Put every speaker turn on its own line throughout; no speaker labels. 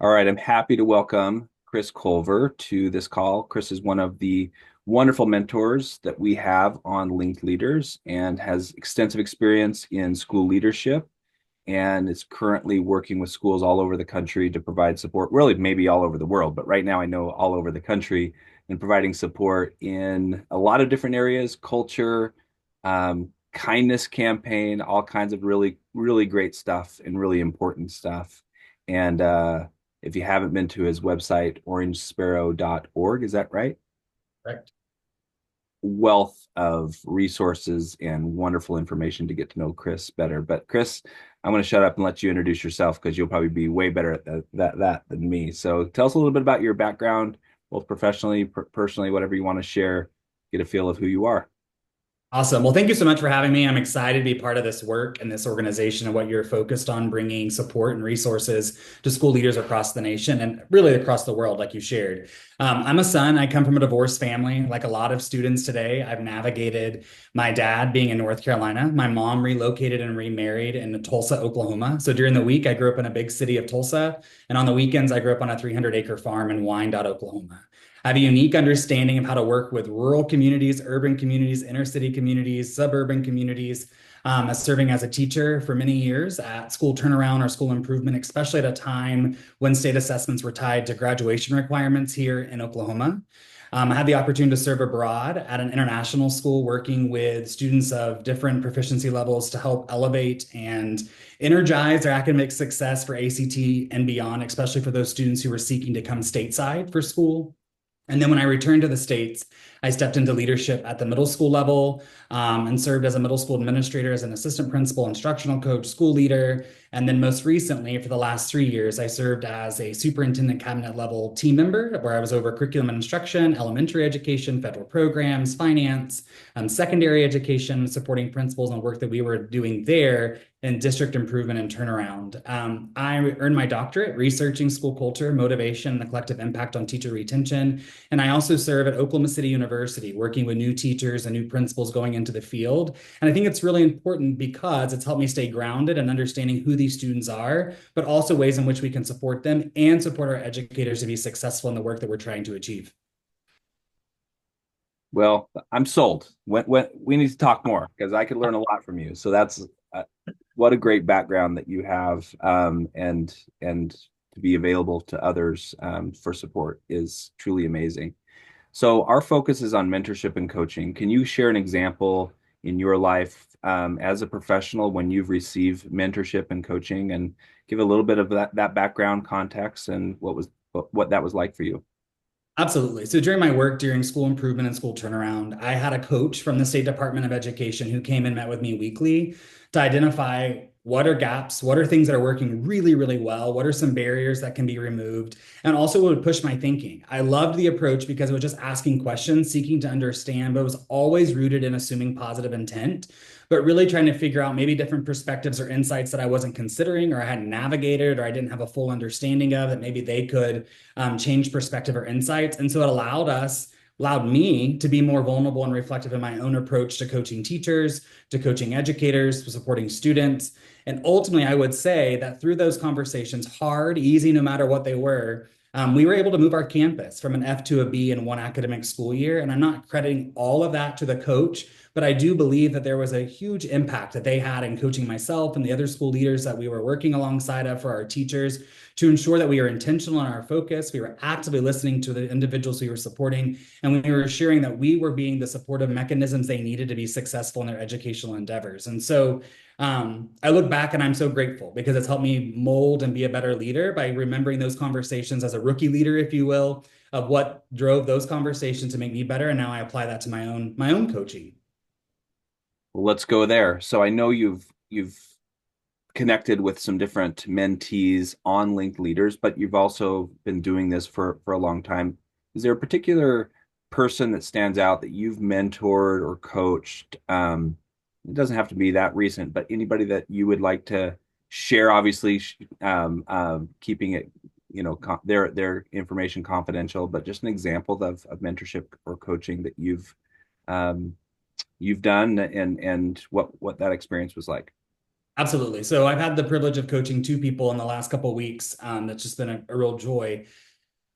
All right, I'm happy to welcome Chris Culver to this call. Chris is one of the wonderful mentors that we have on LinkedLeaders and has extensive experience in school leadership and is currently working with schools all over the country to provide support, really maybe all over the world, but right now I know all over the country and providing support in a lot of different areas, culture, kindness campaign, all kinds of really, really great stuff and really important stuff. And if you haven't been to his website, orangesparrow.org, is that right?
Correct.
Wealth of resources and wonderful information to get to know Chris better. But Chris, I'm going to shut up and let you introduce yourself because you'll probably be way better at that than me. So tell us a little bit about your background, both professionally, personally, whatever you want to share, get a feel of who you are.
Awesome. Well, thank you so much for having me. I'm excited to be part of this work and this organization and what you're focused on bringing support and resources to school leaders across the nation and really across the world, like you shared. I'm a son. I come from a divorced family. Like a lot of students today, I've navigated my dad being in North Carolina. My mom relocated and remarried in Tulsa, Oklahoma. So during the week, I grew up in a big city of Tulsa. And on the weekends, I grew up on a 300-acre farm in Wyandotte, Oklahoma. I have a unique understanding of how to work with rural communities, urban communities, inner city communities, suburban communities. As serving as a teacher for many years at school turnaround or school improvement, especially at a time when state assessments were tied to graduation requirements here in Oklahoma. I had the opportunity to serve abroad at an international school, working with students of different proficiency levels to help elevate and energize their academic success for ACT and beyond, especially for those students who were seeking to come stateside for school. And then when I returned to the States, I stepped into leadership at the middle school level and served as a middle school administrator, as an assistant principal, instructional coach, school leader. And then most recently, for the last 3 years, I served as a superintendent cabinet level team member where I was over curriculum and instruction, elementary education, federal programs, finance, secondary education, supporting principals and work that we were doing there in district improvement and turnaround. I earned my doctorate researching school culture, motivation, and the collective impact on teacher retention. And I also serve at Oklahoma City University, working with new teachers and new principals going into the field. And I think it's really important because it's helped me stay grounded and understanding who these students are, but also ways in which we can support them and support our educators to be successful in the work that we're trying to achieve.
Well, I'm sold. When we need to talk more because I could learn a lot from you. So that's what a great background that you have, and to be available to others for support is truly amazing. So our focus is on mentorship and coaching. Can you share an example in your life as a professional when you've received mentorship and coaching, and give a little bit of that background context and what that was like for you?
Absolutely. So during my work during school improvement and school turnaround, I had a coach from the State Department of Education who came and met with me weekly to identify what are gaps, what are things that are working really, really well, what are some barriers that can be removed, and also would push my thinking. I loved the approach because it was just asking questions, seeking to understand, but it was always rooted in assuming positive intent, but really trying to figure out maybe different perspectives or insights that I wasn't considering or I hadn't navigated or I didn't have a full understanding of that maybe they could change perspective or insights. And so it allowed me to be more vulnerable and reflective in my own approach to coaching teachers, to coaching educators, to supporting students. And ultimately, I would say that through those conversations, hard, easy, no matter what they were, we were able to move our campus from an F to a B in one academic school year. And I'm not crediting all of that to the coach, but I do believe that there was a huge impact that they had in coaching myself and the other school leaders that we were working alongside of for our teachers to ensure that we are intentional in our focus. We were actively listening to the individuals we were supporting, and we were assuring that we were being the supportive mechanisms they needed to be successful in their educational endeavors. And so I look back and I'm so grateful because it's helped me mold and be a better leader by remembering those conversations as a rookie leader, if you will, of what drove those conversations to make me better. And now I apply that to my own coaching.
Well, let's go there. So I know you've connected with some different mentees on linked leaders, but you've also been doing this for a long time. Is there a particular person that stands out that you've mentored or coached? It doesn't have to be that recent, but anybody that you would like to share, obviously, keeping it, their information confidential, but just an example of mentorship or coaching that um, you've done and what that experience was like.
Absolutely. So I've had the privilege of coaching two people in the last couple of weeks. That's just been a real joy.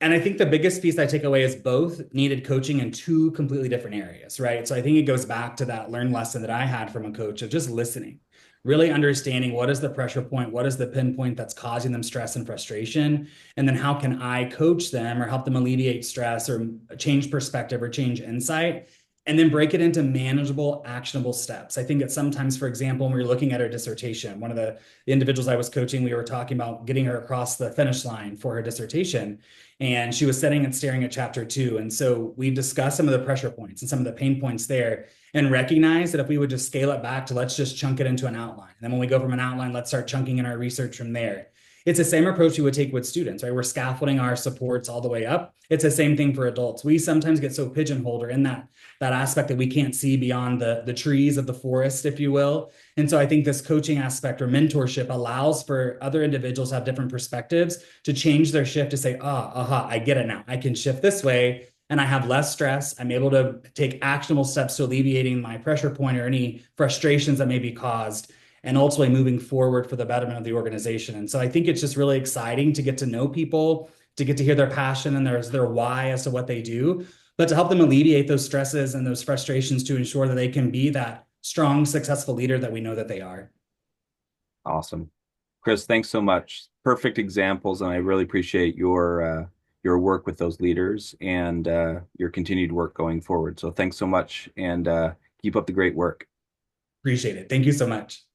And I think the biggest piece I take away is both needed coaching in two completely different areas, right? So I think it goes back to that learned lesson that I had from a coach of just listening, really understanding what is the pressure point, what is the pinpoint that's causing them stress and frustration, and then how can I coach them or help them alleviate stress or change perspective or change insight. And then break it into manageable, actionable steps. I think that sometimes, for example, when we were looking at her dissertation, one of the individuals I was coaching, we were talking about getting her across the finish line for her dissertation, and she was sitting and staring at chapter 2. And so we discussed some of the pressure points and some of the pain points there and recognize that if we would just scale it back to let's just chunk it into an outline. And then when we go from an outline, let's start chunking in our research from there. It's the same approach you would take with students, right? We're scaffolding our supports all the way up. It's the same thing for adults. We sometimes get so pigeonholed or in that aspect that we can't see beyond the trees of the forest, if you will. And so I think this coaching aspect or mentorship allows for other individuals to have different perspectives to change their shift to say, aha, I get it now. I can shift this way and I have less stress. I'm able to take actionable steps to alleviating my pressure point or any frustrations that may be caused and ultimately moving forward for the betterment of the organization. And so I think it's just really exciting to get to know people, to get to hear their passion and their why as to what they do, but to help them alleviate those stresses and those frustrations to ensure that they can be that strong, successful leader that we know that they are.
Awesome. Chris, thanks so much. Perfect examples, and I really appreciate your work with those leaders and your continued work going forward. So thanks so much, and keep up the great work.
Appreciate it. Thank you so much.